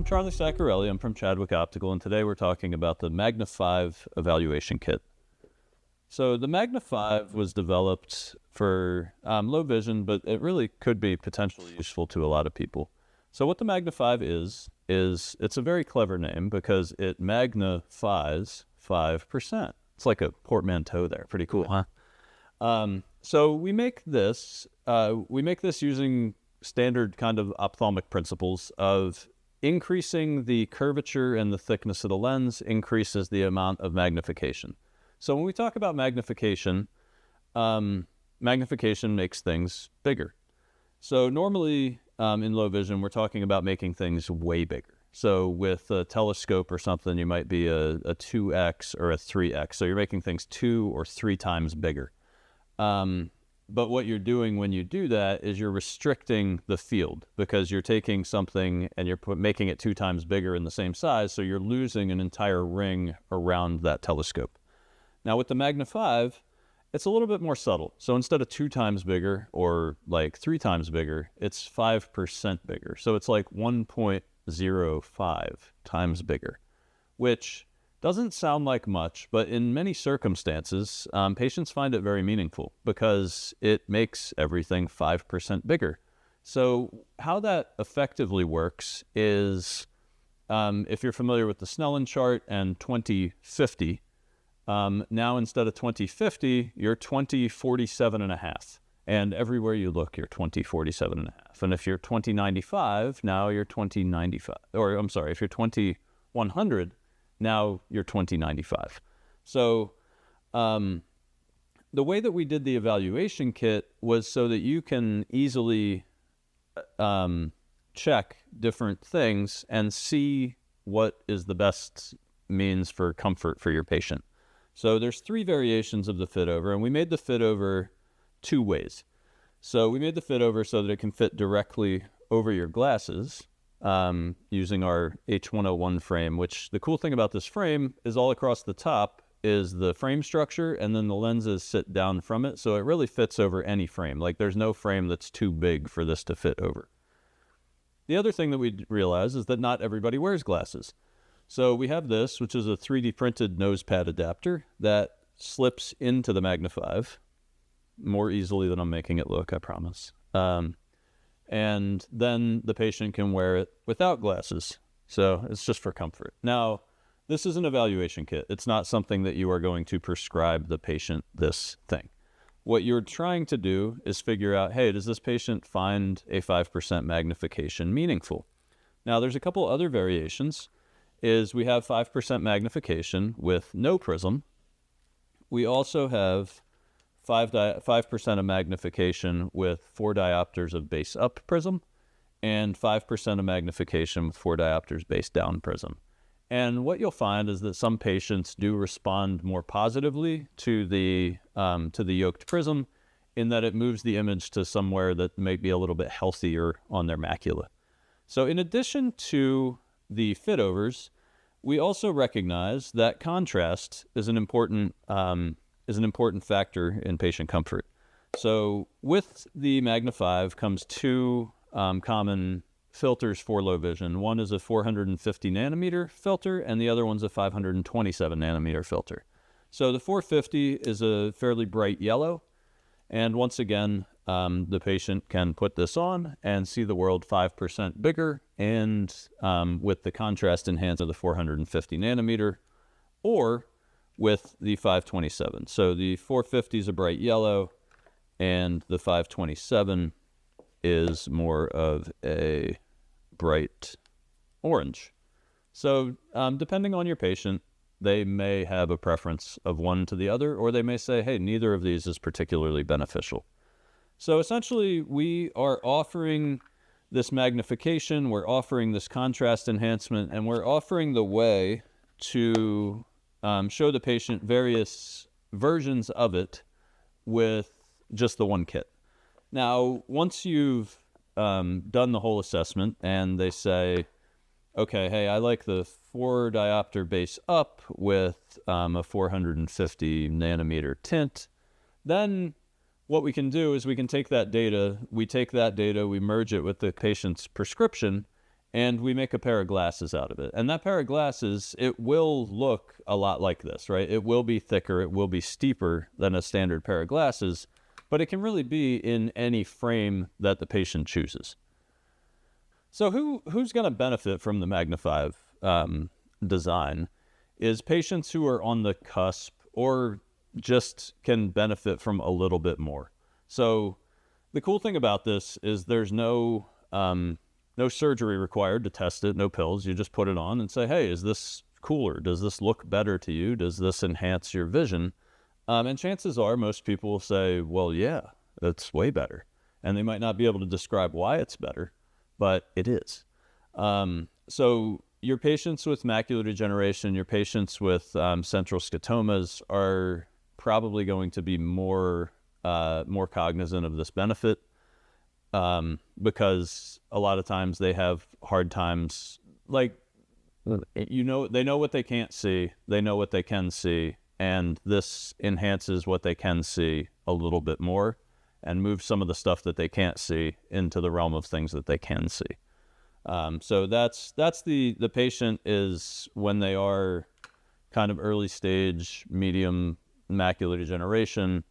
Charlie Saccarelli. I'm from Chadwick Optical, and today we're talking about the MAGNA-5 Evaluation Kit. So the MAGNA-5 was developed for low vision, but it really could be potentially useful to a lot of people. So what the MAGNA-5 is it's a very clever name because it magnifies 5%. It's like a portmanteau there. Pretty cool, huh? So we make this using standard kind of ophthalmic principles of increasing the curvature and the thickness of the lens increases the amount of magnification. So when we talk about magnification, magnification makes things bigger. So normally in low vision, we're talking about making things way bigger. So with a telescope or something, you might be a 2x or a 3x. So you're making things 2 or 3 times bigger. But what you're doing when you do that is you're restricting the field because you're taking something and you're making it 2 times bigger in the same size, so you're losing an entire ring around that telescope. Now with the MAGNA-5, it's a little bit more subtle. So instead of 2 times bigger or like 3 times bigger, it's 5% bigger. So it's like 1.05 times bigger, which doesn't sound like much, but in many circumstances, patients find it very meaningful because it makes everything 5% bigger. So how that effectively works is, if you're familiar with the Snellen chart and 2050, now instead of 2050, you're 2047.5. And everywhere you look, you're 2047.5. And if you're 2095, now you're 2095. Or I'm sorry, if you're 2100, now you're 2095. So the way that we did the evaluation kit was so that you can easily check different things and see what is the best means for comfort for your patient. So there's 3 variations of the fit over, and we made the fit over 2 ways. So we made the fit over so that it can fit directly over your glasses, using our H101 frame, which the cool thing about this frame is all across the top is the frame structure, and then the lenses sit down from it. So it really fits over any frame. Like there's no frame that's too big for this to fit over. The other thing that we realize is that not everybody wears glasses. So we have this, which is a 3D printed nose pad adapter that slips into the MAGNA-5 more easily than I'm making it look, I promise. And then the patient can wear it without glasses. So it's just for comfort. Now, this is an evaluation kit. It's not something that you are going to prescribe the patient this thing. What you're trying to do is figure out, hey, does this patient find a 5% magnification meaningful? Now, there's a couple other variations. Is we have 5% magnification with no prism. We also have 5% of magnification with 4 diopters of base up prism and 5% of magnification with 4 diopters base down prism. And what you'll find is that some patients do respond more positively to the yoked prism in that it moves the image to somewhere that may be a little bit healthier on their macula. So in addition to the fit overs, we also recognize that contrast is an important factor in patient comfort. So with the MAGNA-5 comes 2 common filters for low vision. One is a 450 nanometer filter, and the other one's a 527 nanometer filter. So the 450 is a fairly bright yellow, and once again, the patient can put this on and see the world 5% bigger, and with the contrast enhanced of the 450 nanometer, or with the 527. So the 450 is a bright yellow, and the 527 is more of a bright orange. So depending on your patient, they may have a preference of one to the other, or they may say, hey, neither of these is particularly beneficial. So essentially, we are offering this magnification, we're offering this contrast enhancement, and we're offering the way to show the patient various versions of it with just the one kit. Now, once you've done the whole assessment and they say, okay, hey, I like the 4 diopter base up with a 450 nanometer tint, then what we can do is we can take that data, we merge it with the patient's prescription, and we make a pair of glasses out of it. And that pair of glasses, it will look a lot like this, right? It will be thicker, it will be steeper than a standard pair of glasses, but it can really be in any frame that the patient chooses. So who's going to benefit from the MAGNA-5 design is patients who are on the cusp or just can benefit from a little bit more. So the cool thing about this is there's no surgery required to test it, no pills. You just put it on and say, hey, is this cooler? Does this look better to you? Does this enhance your vision? And chances are most people will say, well, yeah, it's way better. And they might not be able to describe why it's better, but it is. So your patients with macular degeneration, your patients with central scotomas are probably going to be more cognizant of this benefit because a lot of times they have hard times, like, they know what they can't see, they know what they can see, and this enhances what they can see a little bit more and moves some of the stuff that they can't see into the realm of things that they can see. So that's the patient is when they are kind of early stage, medium macular degeneration,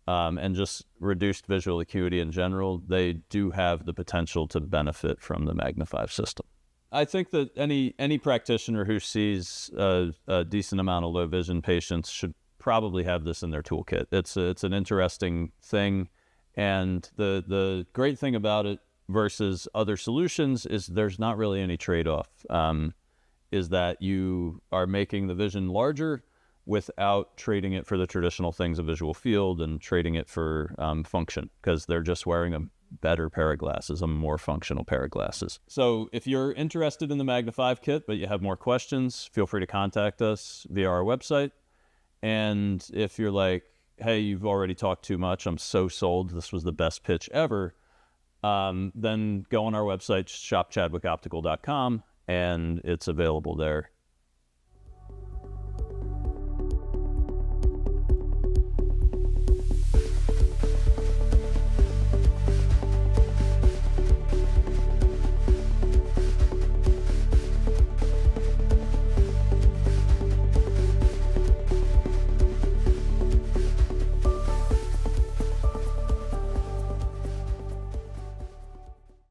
and just reduced visual acuity in general, they do have the potential to benefit from the MAGNA-5 system. I think that any practitioner who sees a decent amount of low vision patients should probably have this in their toolkit. It's an interesting thing, and the great thing about it versus other solutions is there's not really any trade-off. Is that you are making the vision larger without trading it for the traditional things of visual field and trading it for function, because they're just wearing a better pair of glasses, a more functional pair of glasses. So if you're interested in the MAGNA-5 kit, but you have more questions, feel free to contact us via our website. And if you're like, hey, you've already talked too much, I'm so sold, this was the best pitch ever, then go on our website, shopchadwickoptical.com, and it's available there.